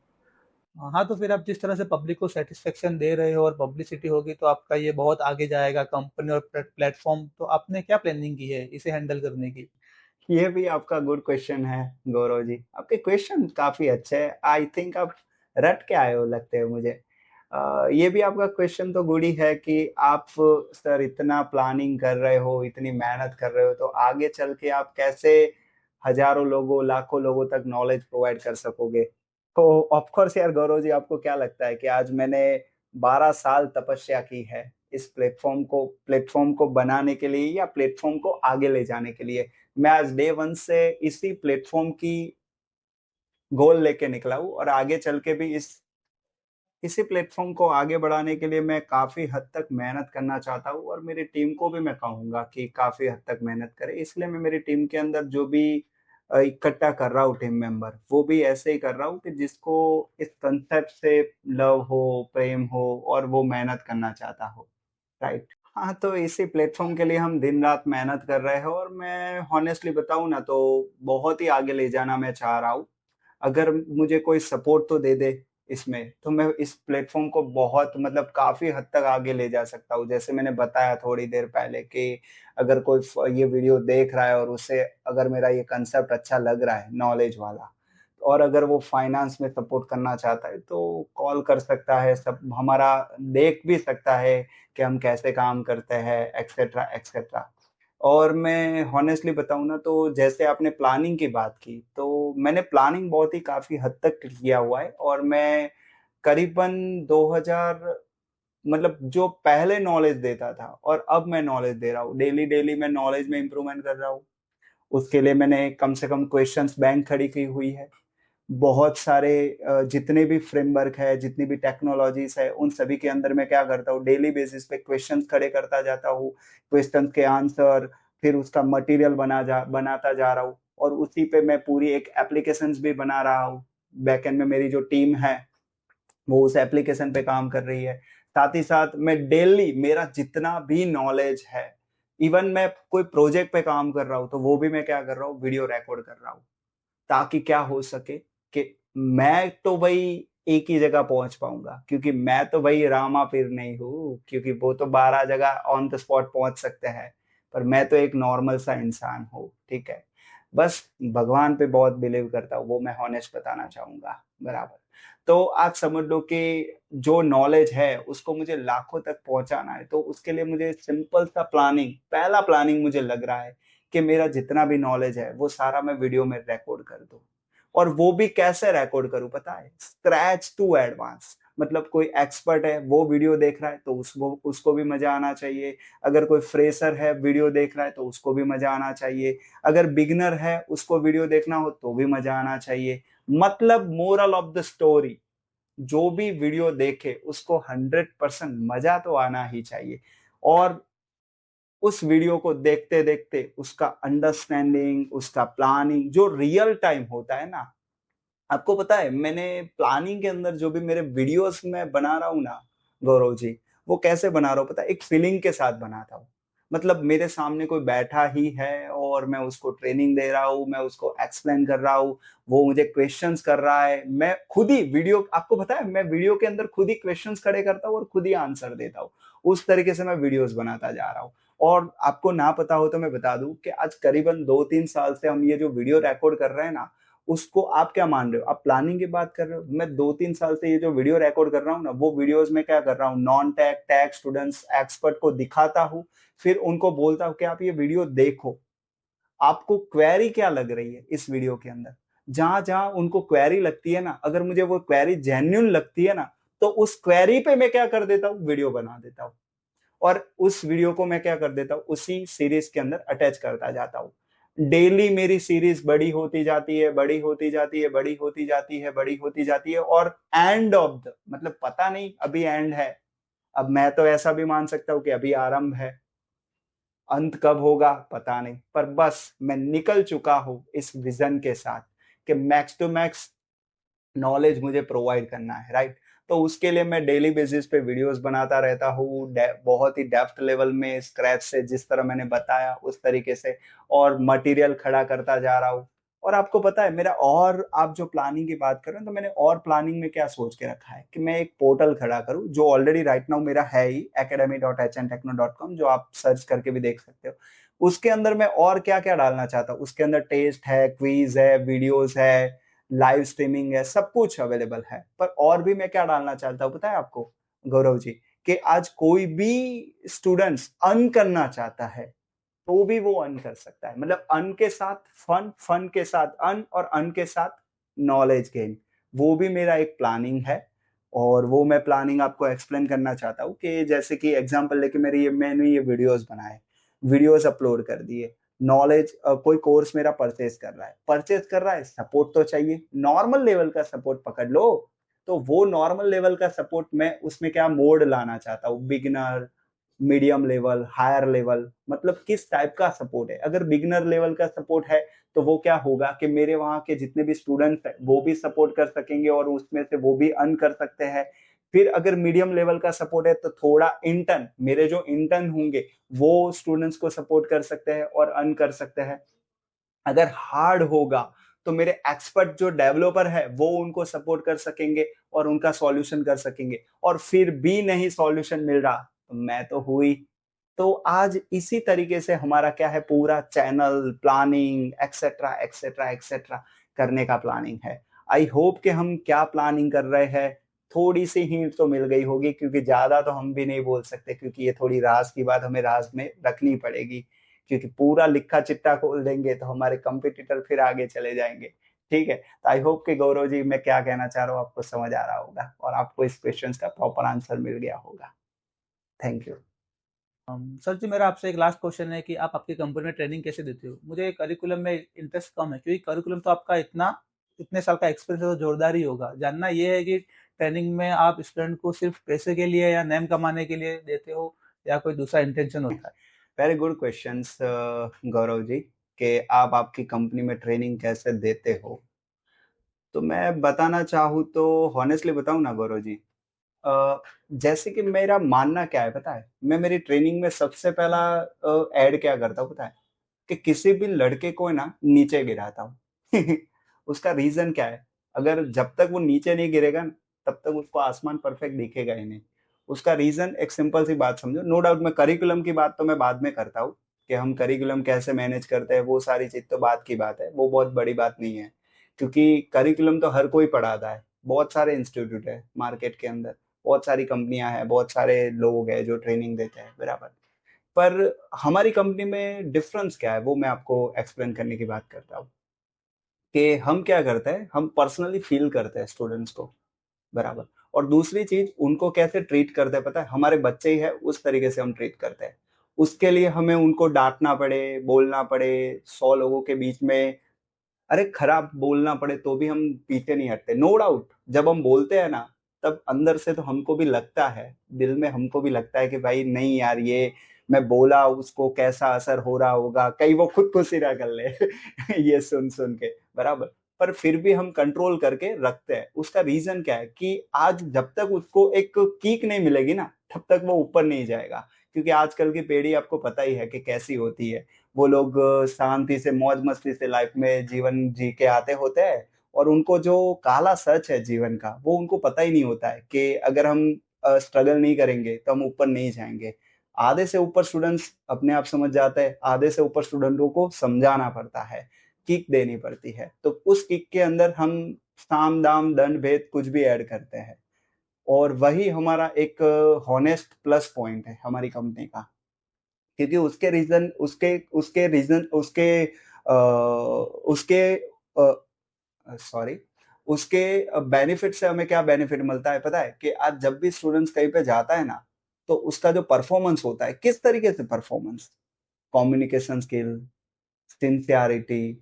हाँ, तो फिर आप जिस तरह से पब्लिक को सेटिस्फेक्शन दे रहे हो और पब्लिसिटी होगी तो आपका ये बहुत आगे जाएगा कंपनी और प्लेटफॉर्म, तो आपने क्या प्लानिंग की है इसे हैंडल करने की? ये भी आपका गुड क्वेश्चन है गौरव जी, आपके क्वेश्चन काफी अच्छे हैं। आई थिंक आप रट के आए हो लगते हैं मुझे। ये भी आपका क्वेश्चन तो गुड ही है कि आप सर इतना प्लानिंग कर रहे हो, इतनी मेहनत कर रहे हो, तो आगे चल के आप कैसे हजारों लोगों लाखों लोगों तक नॉलेज प्रोवाइड कर सकोगे। तो ऑफ कोर्स यार गौरव जी, आपको क्या लगता है कि आज मैंने 12 साल तपस्या की है इस प्लेटफॉर्म को बनाने के लिए या प्लेटफॉर्म को आगे ले जाने के लिए। मैं आज डे वन से इसी प्लेटफॉर्म की गोल लेके निकला हूँ और आगे चल के भी इसी प्लेटफॉर्म को आगे बढ़ाने के लिए मैं काफी हद तक मेहनत करना चाहता हूँ और मेरी टीम को भी मैं कहूंगा कि काफी हद तक मेहनत करे। इसलिए मैं मेरी टीम के अंदर जो भी इकट्ठा कर रहा हूँ टीम मेंबर, वो भी ऐसे ही कर रहा हूँ कि जिसको इस कंसेप्ट से लव हो, प्रेम हो और वो मेहनत करना चाहता हो, राइट। हाँ, तो इसी प्लेटफॉर्म के लिए हम दिन रात मेहनत कर रहे हैं और मैं हॉनेस्टली बताऊँ ना तो बहुत ही आगे ले जाना मैं चाह रहा हूँ। अगर मुझे कोई सपोर्ट तो दे दे इसमें, तो मैं इस प्लेटफॉर्म को बहुत मतलब काफी हद तक आगे ले जा सकता हूँ। जैसे मैंने बताया थोड़ी देर पहले कि अगर कोई ये वीडियो देख रहा है और उसे अगर मेरा ये कंसेप्ट अच्छा लग रहा है नॉलेज वाला, और अगर वो फाइनेंस में सपोर्ट करना चाहता है तो कॉल कर सकता है, सब हमारा देख भी सकता है कि हम कैसे काम करते हैं, एक्सेट्रा एक्सेट्रा। और मैं हॉनेस्टली बताऊँ ना तो जैसे आपने प्लानिंग की बात की, तो मैंने प्लानिंग बहुत ही काफ़ी हद तक किया हुआ है और मैं करीबन 2000 मतलब जो पहले नॉलेज देता था और अब मैं नॉलेज दे रहा हूँ, डेली-डेली मैं नॉलेज में इम्प्रूवमेंट कर रहा हूँ। उसके लिए मैंने कम से कम क्वेश्चंस बैंक खड़ी की हुई है। बहुत सारे जितने भी फ्रेमवर्क है, जितनी भी टेक्नोलॉजीज़ है, उन सभी के अंदर मैं क्या करता हूँ, डेली बेसिस पे क्वेश्चंस खड़े करता जाता हूँ। क्वेश्चंस के आंसर, फिर उसका मटेरियल बनाता जा रहा हूँ और उसी पे मैं पूरी एक एप्लीकेशंस भी बना रहा हूँ। बैकएंड में मेरी जो टीम है, वो उस एप्लीकेशन पे काम कर रही है। साथ ही साथ मैं डेली मेरा जितना भी नॉलेज है, इवन मैं कोई प्रोजेक्ट पे काम कर रहा हूँ, तो वो भी मैं क्या कर रहा हूँ, वीडियो रिकॉर्ड कर रहा हूँ। ताकि क्या हो सके कि मैं तो भाई एक ही जगह पहुंच पाऊंगा, क्योंकि मैं तो भाई रामा पीर नहीं हूँ, क्योंकि वो तो 12 जगह ऑन द स्पॉट पहुंच सकते हैं, पर मैं तो एक नॉर्मल सा इंसान हूँ, ठीक है। बस भगवान पे बहुत बिलीव करता हूँ, वो मैं हॉनेस्ट बताना चाहूंगा, बराबर। तो आप समझ लो कि जो नॉलेज है उसको मुझे लाखों तक पहुंचाना है, तो उसके लिए मुझे सिंपल सा प्लानिंग, पहला प्लानिंग मुझे लग रहा है कि मेरा जितना भी नॉलेज है वो सारा मैं वीडियो में रिकॉर्ड कर दूं। और वो भी कैसे रिकॉर्ड करूं पता है, स्क्रैच टू एडवांस। मतलब कोई एक्सपर्ट है वो वीडियो देख रहा है तो उसको उसको भी मजा आना चाहिए, अगर कोई फ्रेशर है वीडियो देख रहा है तो उसको भी मजा आना चाहिए, अगर बिगनर है उसको वीडियो देखना हो तो भी मजा आना चाहिए। मतलब मोरल ऑफ द स्टोरी, जो भी वीडियो देखे उसको 100% मजा तो आना ही चाहिए। और उस वीडियो को देखते देखते उसका अंडरस्टैंडिंग, उसका प्लानिंग जो रियल टाइम होता है ना, आपको पता है मैंने प्लानिंग के अंदर जो भी मेरे वीडियोस में बना रहा हूँ ना गौरव जी, वो कैसे बना रहा हूँ पता है, एक फीलिंग के साथ बनाता हूँ। मतलब मेरे सामने कोई बैठा ही है और मैं उसको ट्रेनिंग दे रहा हूँ, मैं उसको एक्सप्लेन कर रहा हूँ, वो मुझे क्वेश्चंस कर रहा है, मैं खुद ही वीडियो, आपको पता है मैं वीडियो के अंदर खुद ही क्वेश्चंस खड़े करता हूँ और खुद ही आंसर देता हूँ। उस तरीके से मैं वीडियोस बनाता जा रहा हूँ। और आपको ना पता हो तो मैं बता दूं कि आज करीबन 2-3 साल से हम ये जो वीडियो रिकॉर्ड कर रहे हैं ना, उसको आप क्या मान रहे हो? आप प्लानिंग की बात कर रहे हो? मैं 2-3 साल से ये जो वीडियो रिकॉर्ड कर रहा हूँ ना, वो वीडियोस में क्या कर रहा हूँ, non tech tech students expert को दिखाता हूँ, फिर उनको बोलता हूँ कि आप ये वीडियो देखो, आपको क्वेरी क्या लग रही है इस वीडियो के अंदर। जहां जहां उनको क्वेरी लगती है ना, अगर मुझे वो क्वेरी जेन्युइन लगती है ना, तो उस क्वेरी पे मैं क्या कर देता हूँ, वीडियो बना देता हूँ। और उस वीडियो को मैं क्या कर देता हूँ, उसी सीरीज के अंदर अटैच करता जाता हूँ। डेली मेरी सीरीज बड़ी होती जाती है, बड़ी होती जाती है, बड़ी होती जाती है, बड़ी होती जाती है, और एंड ऑफ द, मतलब पता नहीं अभी एंड है, अब मैं तो ऐसा भी मान सकता हूँ कि अभी आरंभ है, अंत कब होगा पता नहीं, पर बस मैं निकल चुका हूं इस विजन के साथ कि मैक्स टू मैक्स नॉलेज मुझे प्रोवाइड करना है, राइट। तो उसके लिए मैं डेली बेसिस पे वीडियोस बनाता रहता हूँ, बहुत ही डेप्थ लेवल में स्क्रैच से, जिस तरह मैंने बताया उस तरीके से, और मटेरियल खड़ा करता जा रहा हूँ। और आपको पता है मेरा, और आप जो प्लानिंग की बात कर रहे हैं तो मैंने और प्लानिंग में क्या सोच के रखा है कि मैं एक पोर्टल खड़ा करूँ, जो ऑलरेडी राइट नाउ मेरा है ही, academy.hntechno.com, जो आप सर्च करके भी देख सकते हो। उसके अंदर मैं और क्या क्या डालना चाहता हूँ, उसके अंदर टेस्ट है, क्विज है, वीडियोस है, लाइव स्ट्रीमिंग है, सब कुछ अवेलेबल है। पर और भी मैं क्या डालना चाहता हूँ पता है आपको गौरव जी, कि आज कोई भी स्टूडेंट्स अर्न करना चाहता है तो भी वो अर्न कर सकता है। मतलब अर्न के साथ फन, फन के साथ अर्न, और अर्न के साथ नॉलेज गेन, वो भी मेरा एक प्लानिंग है। और वो मैं प्लानिंग आपको एक्सप्लेन करना चाहता हूँ कि जैसे कि एग्जांपल लेके मेरे ये, मैंने ये वीडियोस बनाए, वीडियोस अपलोड कर दिए, नॉलेज, कोई कोर्स मेरा परचेज कर रहा है, परचेज कर रहा है, सपोर्ट तो चाहिए, नॉर्मल लेवल का सपोर्ट पकड़ लो। तो वो नॉर्मल लेवल का सपोर्ट मैं उसमें क्या मोड लाना चाहता हूँ, beginner, medium level, higher level, मतलब किस टाइप का सपोर्ट है। अगर बिगिनर लेवल का सपोर्ट है तो वो क्या होगा कि मेरे वहां के जितने भी स्टूडेंट्स हैं वो भी सपोर्ट कर सकेंगे और उसमें से वो भी अर्न कर सकते हैं। फिर अगर मीडियम लेवल का सपोर्ट है तो थोड़ा इंटर्न, मेरे जो इंटर्न होंगे वो स्टूडेंट्स को सपोर्ट कर सकते हैं और अर्न कर सकते हैं। अगर हार्ड होगा तो मेरे एक्सपर्ट जो डेवलपर है वो उनको सपोर्ट कर सकेंगे और उनका सॉल्यूशन कर सकेंगे। और फिर भी नहीं सॉल्यूशन मिल रहा तो मैं तो हुई। तो आज इसी तरीके से हमारा क्या है, पूरा channel planning etcetera etcetera etcetera करने का प्लानिंग है। आई होप कि हम क्या प्लानिंग कर रहे हैं थोड़ी सी हिंट तो मिल गई होगी, क्योंकि ज्यादा तो हम भी नहीं बोल सकते, क्योंकि ये थोड़ी राज की बात हमें राज में रखनी पड़ेगी, क्योंकि पूरा लिखा चिट्ठा खोल देंगे तो हमारे कंपटीटर फिर आगे चले जाएंगे। ठीक है, तो आई होप कि गौरव जी मैं क्या कहना चाह रहा हूँ आपको समझ आ रहा होगा और आपको इस क्वेश्चन का प्रॉपर आंसर मिल गया होगा। Thank you. सर जी, मेरा आपसे एक लास्ट क्वेश्चन है कि आप आपकी कंपनी में ट्रेनिंग कैसे देते हो? मुझे करिकुलम में इंटरेस्ट कम है, क्योंकि करिकुलम तो आपका इतना इतने साल का एक्सपीरियंस है तो जोरदार ही होगा। जानना ये है कि ट्रेनिंग में आप स्टूडेंट को सिर्फ पैसे के लिए या नेम कमाने के लिए देते हो, या कोई दूसरा इंटेंशन होता है? Very good questions Gaurav ji, कि आप आपकी कंपनी में ट्रेनिंग कैसे देते हो। तो मैं बताना चाहूँ तो हॉनेस्टली बताऊँ ना गौरव जी, जैसे कि मेरा मानना क्या है पता है, मैं मेरी ट्रेनिंग में सबसे पहला ऐड क्या करता हूँ पता है, कि किसी भी लड़के को ना नीचे गिराता हूँ। उसका रीजन क्या है, अगर जब तक वो नीचे नहीं गिरेगा ना तब तक उसको आसमान परफेक्ट दिखेगा ही नहीं। उसका रीजन एक सिंपल सी बात समझो, नो डाउट मैं करिकुलम की बात तो मैं बाद में करता हूँ, कि हम करिकुलम कैसे मैनेज करते हैं वो सारी चीज तो बात की बात है, वो बहुत बड़ी बात नहीं है, क्योंकि करिकुलम तो हर कोई पढ़ाता है, बहुत सारे इंस्टीट्यूट है मार्केट के अंदर, बहुत सारी कंपनियां हैं, बहुत सारे लोग हैं जो ट्रेनिंग देते हैं, बराबर। पर हमारी कंपनी में डिफरेंस क्या है वो मैं आपको एक्सप्लेन करने की बात करता हूँ, कि हम क्या करते हैं, हम पर्सनली फील करते हैं स्टूडेंट्स को, बराबर। और दूसरी चीज, उनको कैसे ट्रीट करते हैं पता है, हमारे बच्चे ही है उस तरीके से हम ट्रीट करते हैं। उसके लिए हमें उनको डांटना पड़े, बोलना पड़े, 100 लोगों के बीच में अरे खराब बोलना पड़े तो भी हम पीछे नहीं हटते। नो डाउट जब हम बोलते हैं ना, तब अंदर से तो हमको भी लगता है, दिल में हमको भी लगता है कि भाई नहीं यार, ये मैं बोला उसको कैसा असर हो रहा होगा, कहीं वो खुदकुशी ना कर ले ये सुन सुन के, बराबर। पर फिर भी हम कंट्रोल करके रखते हैं। उसका रीजन क्या है कि आज जब तक उसको एक किक नहीं मिलेगी ना, तब तक वो ऊपर नहीं जाएगा। क्योंकि आजकल की पीढ़ी आपको पता ही है कि कैसी होती है। वो लोग शांति से मौज मस्ती से लाइफ में जीवन जी के आते होते हैं, और उनको जो काला सच है जीवन का, वो उनको पता ही नहीं होता है कि अगर हम स्ट्रगल नहीं करेंगे तो हम ऊपर नहीं जाएंगे। आधे से ऊपर स्टूडेंट्स अपने आप समझ जाते हैं, आधे से ऊपर स्टूडेंटों को समझाना पड़ता है, किक देनी पड़ती है। तो उस किक के अंदर हम साम दाम दंड भेद कुछ भी ऐड करते हैं, और वही हमारा एक हॉनेस्ट प्लस पॉइंट है हमारी कंपनी का। क्योंकि उसके रीजन उसके उसके रीजन उसके अ, उसके सॉरी उसके बेनिफिट से हमें क्या बेनिफिट मिलता है पता है, कि आज जब भी स्टूडेंट्स कहीं पे जाता है ना, तो उसका जो परफॉर्मेंस होता है, किस तरीके से परफॉर्मेंस, कम्युनिकेशन स्किल, सिंसियरिटी,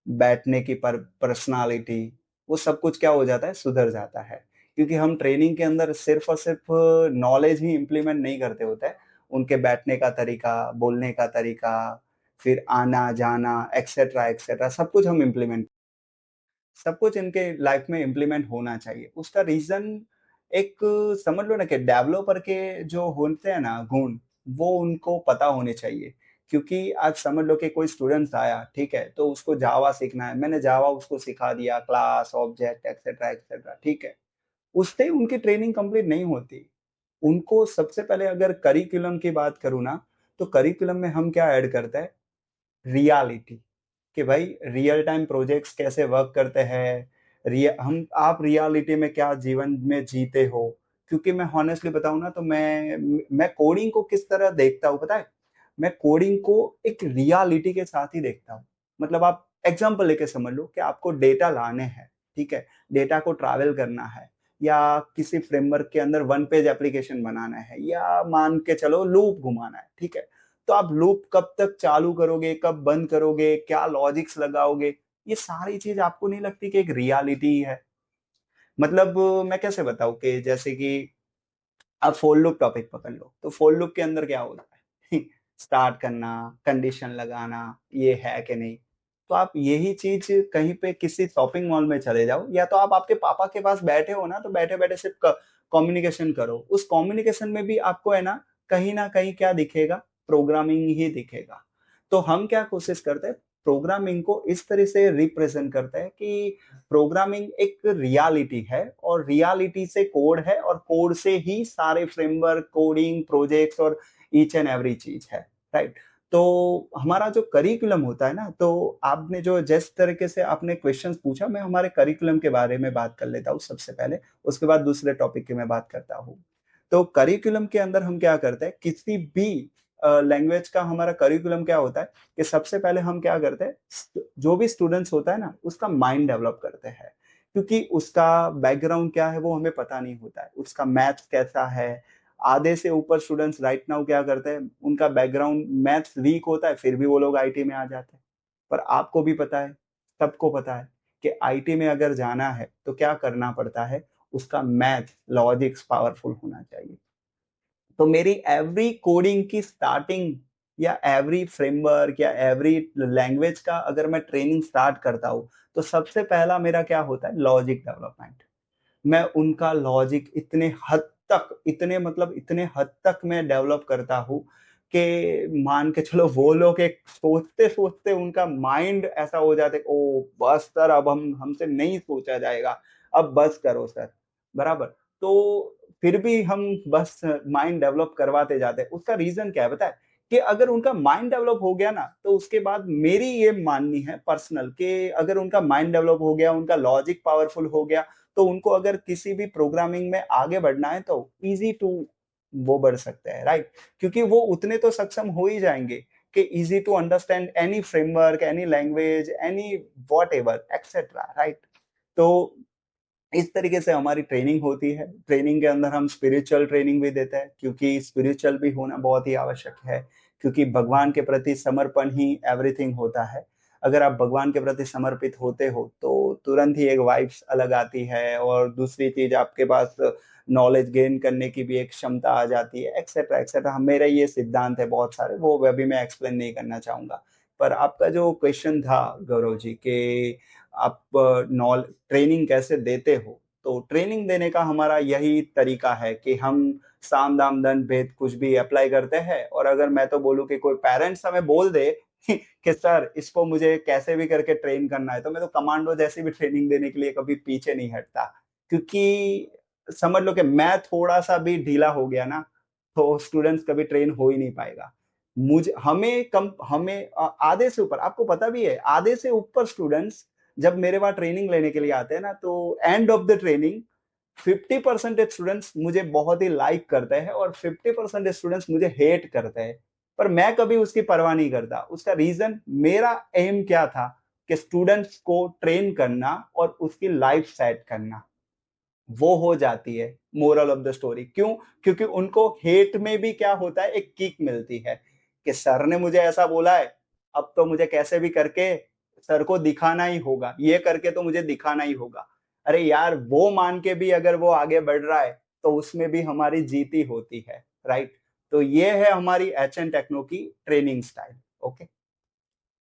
बैठने की पर्सनालिटी, वो सब कुछ क्या हो जाता है, सुधर जाता है। क्योंकि हम ट्रेनिंग के अंदर सिर्फ और सिर्फ नॉलेज ही इम्प्लीमेंट नहीं करते होते हैं, उनके बैठने का तरीका, बोलने का तरीका, फिर आना जाना एक्सेट्रा एक्सेट्रा, सब कुछ हम इम्प्लीमेंट, सब कुछ इनके लाइफ में इम्प्लीमेंट होना चाहिए। उसका रीजन एक, समझ लो ना कि डेवलपर के जो होते हैं ना गुण, वो उनको पता होने चाहिए। क्योंकि आज समझ लो कि कोई स्टूडेंट आया, ठीक है, तो उसको जावा सीखना है, मैंने जावा उसको सिखा दिया, क्लास ऑब्जेक्ट एक्सेट्रा एक्सेट्रा, ठीक है। उससे उनकी ट्रेनिंग कंप्लीट नहीं होती। उनको सबसे पहले अगर करिकुलम की बात करूँ ना, तो करिकुलम में हम क्या ऐड करते हैं, रियलिटी, कि भाई रियल टाइम प्रोजेक्ट्स कैसे वर्क करते हैं, हम आप रियलिटी में क्या जीवन में जीते हो। क्योंकि मैं हॉनेस्टली बताऊं ना, तो मैं कोडिंग को किस तरह देखता हूँ पता है, मैं कोडिंग को एक रियलिटी के साथ ही देखता हूँ। मतलब आप एग्जांपल लेके समझ लो कि आपको डेटा लाने हैं, ठीक है, डेटा को ट्रैवल करना है, या किसी फ्रेमवर्क के अंदर वन पेज एप्लीकेशन बनाना है, या मान के चलो लूप घुमाना है, ठीक है। तो आप लूप कब तक चालू करोगे, कब बंद करोगे, क्या लॉजिक्स लगाओगे, ये सारी चीज आपको नहीं लगती कि एक रियलिटी है। मतलब मैं कैसे बताऊं कि जैसे कि आप फोर लूप टॉपिक पकड़ लो, तो फोर लूप के अंदर क्या होता है स्टार्ट करना, कंडीशन लगाना, ये है कि नहीं। तो आप यही चीज कहीं पे किसी शॉपिंग मॉल में चले जाओ, या तो आप आपके पापा के पास बैठे हो ना, तो बैठे बैठे सिर्फ कम्युनिकेशन करो। उस कम्युनिकेशन में भी आपको है ना कहीं क्या दिखेगा, प्रोग्रामिंग ही दिखेगा। तो हम क्या कोशिश करते हैं, प्रोग्रामिंग को इस तरह से रिप्रेजेंट करते हैं कि प्रोग्रामिंग एक रियलिटी है, और रियलिटी से कोड है, और कोड से ही सारे फ्रेमवर्क, कोडिंग, प्रोजेक्ट्स और ईच एंड एवरी चीज है, राइट। तो हमारा जो करिकुलम होता है ना, तो आपने जो जिस तरीके से आपने क्वेश्चंस पूछा, मैं हमारे करिकुलम के बारे में बात कर लेता हूँ सबसे पहले, उसके बाद दूसरे टॉपिक की मैं बात करता हूँ। तो करिकुलम के अंदर हम क्या करते हैं, किसी भी लैंग्वेज का हमारा करिकुलम क्या होता है, कि सबसे पहले हम क्या करते हैं, जो भी स्टूडेंट्स होता है ना, उसका माइंड डेवलप करते हैं। क्योंकि उसका बैकग्राउंड क्या है वो हमें पता नहीं होता है, उसका मैथ्स कैसा है। आधे से ऊपर स्टूडेंट्स राइट नाउ क्या करते हैं, उनका बैकग्राउंड मैथ्स वीक होता है, फिर भी वो लोग आईटी में आ जाते हैं। पर आपको भी पता है, सबको पता है, कि आईटी में अगर जाना है तो क्या करना पड़ता है, उसका मैथ लॉजिक्स पावरफुल होना चाहिए। तो मेरी एवरी कोडिंग की स्टार्टिंग, या एवरी फ्रेमवर्क, या एवरी लैंग्वेज का अगर मैं ट्रेनिंग स्टार्ट करता हूँ, तो सबसे पहला मेरा क्या होता है, लॉजिक डेवलपमेंट। मैं उनका लॉजिक इतने हद तक, इतने मतलब इतने हद तक मैं डेवलप करता हूँ कि मान के चलो वो लोग एक सोचते सोचते उनका माइंड ऐसा हो जाता है, ओ बस सर अब हम हमसे नहीं सोचा जाएगा, अब बस करो सर, बराबर। तो फिर भी हम बस माइंड डेवलप करवाते जाते हैं। उसका रीजन क्या है पता है, कि अगर उनका माइंड डेवलप हो गया ना, तो उसके बाद मेरी ये माननी है पर्सनल, कि अगर उनका माइंड डेवलप हो गया, उनका लॉजिक पावरफुल हो गया, तो उनको अगर किसी भी प्रोग्रामिंग में आगे बढ़ना है तो इजी टू वो बढ़ सकते हैं, राइट। क्योंकि वो उतने तो सक्षम हो ही जाएंगे कि easy to understand any framework, any language, any whatever etcetera, right. तो इस तरीके से हमारी ट्रेनिंग होती है। ट्रेनिंग के अंदर हम स्पिरिचुअल ट्रेनिंग भी देते हैं, क्योंकि स्पिरिचुअल भी होना बहुत ही आवश्यक है, क्योंकि भगवान के प्रति समर्पण ही एवरीथिंग होता है। अगर आप भगवान के प्रति समर्पित होते हो तो तुरंत ही एक वाइब्स अलग आती है, और दूसरी चीज आपके पास नॉलेज गेन करने की भी एक क्षमता आ जाती है, एक्सेट्रा एक्सेट्रा। मेरा ये सिद्धांत है बहुत सारे, वो अभी मैं एक्सप्लेन नहीं करना चाहूंगा। पर आपका जो क्वेश्चन था गौरव जी कि आप नॉल ट्रेनिंग कैसे देते हो, तो ट्रेनिंग देने का हमारा यही तरीका है कि हम साम दाम दंड भेद कुछ भी अप्लाई करते हैं। और अगर मैं तो बोलूं कि कोई पेरेंट्स हमें बोल दे कि सर इसको मुझे कैसे भी करके ट्रेन करना है, तो मैं तो कमांडो जैसी भी ट्रेनिंग देने के लिए कभी पीछे नहीं हटता। क्योंकि समझ लो कि मैं थोड़ा सा भी ढीला हो गया ना, तो स्टूडेंट्स कभी ट्रेन हो ही नहीं पाएगा। मुझे हमें आधे से ऊपर, आपको पता भी है, आधे से ऊपर स्टूडेंट्स जब मेरे पास ट्रेनिंग लेने के लिए आते हैं ना, तो end of the training 50% students मुझे बहुत ही लाइक करते हैं और 50% स्टूडेंट्स मुझे हेट करते हैं। पर मैं कभी उसकी परवाह नहीं करता। उसका रीजन, मेरा एम क्या था कि स्टूडेंट्स को ट्रेन करना और उसकी लाइफ सेट करना, वो हो जाती है मोरल ऑफ द स्टोरी। क्यों? क्योंकि उनको हेट में भी क्या होता है, एक किक मिलती है कि सर ने मुझे ऐसा बोला है, अब तो मुझे कैसे भी करके सर को दिखाना ही होगा, ये करके तो मुझे दिखाना ही होगा। अरे यार, वो मान के भी अगर वो आगे बढ़ रहा है तो उसमें भी हमारी जीत ही होती है, राइट? तो ये है हमारी एच एन टेक्नो की training style. Okay,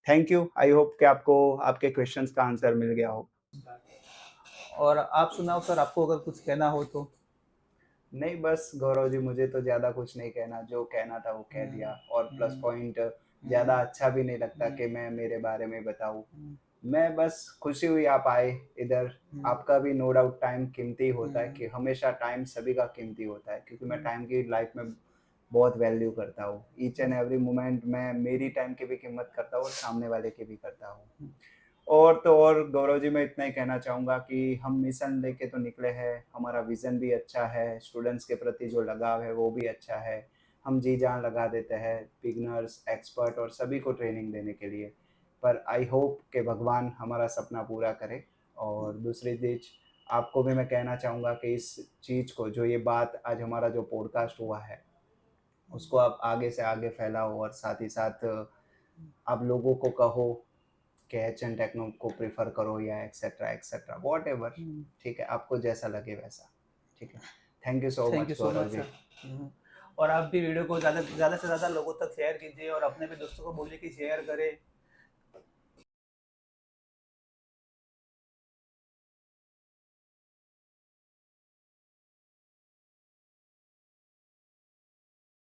thank you. I hope कि आपको आपके क्वेश्चंस का आंसर मिल गया हो। और आप सुनाओ सर, आपको अगर कुछ कहना हो तो। नहीं, बस गौरव जी, मुझे तो ज़्यादा कुछ नहीं कहना, जो कहना था वो कह दिया। हम्म, और प्लस हम्म, पॉइंट, ज़्यादा हम्म, अच्छा भी नहीं लगता हम्म, कि मैं मेरे बारे में बताऊँ। हम्म, मैं बस खुशी हुई आप आए इधर। हम्म, आपका भी नो डाउट टाइम कीमती होता है, हम्म, कि हमेशा टाइम सभी का कीमती होता है, क्योंकि मैं हम्म, टाइम की लाइफ में बहुत वैल्यू करता हूँ। Each and hmm, every moment मैं मेरी टाइम की भी कीमत करता हूँ और सामने वाले की भी करता हूँ। हम्म, और तो और गौरव जी, मैं इतना ही कहना चाहूँगा कि हम मिशन लेके तो निकले हैं, हमारा विज़न भी अच्छा है, स्टूडेंट्स के प्रति जो लगाव है वो भी अच्छा है। हम जी जान लगा देते हैं बिगिनर्स, एक्सपर्ट और सभी को ट्रेनिंग देने के लिए। पर आई होप कि भगवान हमारा सपना पूरा करे। और दूसरी चीज़, आपको भी मैं कहना चाहूँगा कि इस चीज़ को, जो ये बात आज हमारा जो पॉडकास्ट हुआ है, उसको आप आगे से आगे फैलाओ, और साथ ही साथ आप लोगों को कहो कि एच एन टेक्नो को प्रेफर करो, या etcetera etcetera whatever. Hmm. ठीक है, आपको जैसा लगे वैसा। ठीक है, thank you so thank you much so Gaurav much ji. Sir. और आप भी वीडियो को ज़्यादा ज़्यादा से ज़्यादा लोगों तक शेयर कीजिए, और अपने भी दोस्तों को बोलिए कि शेयर करें,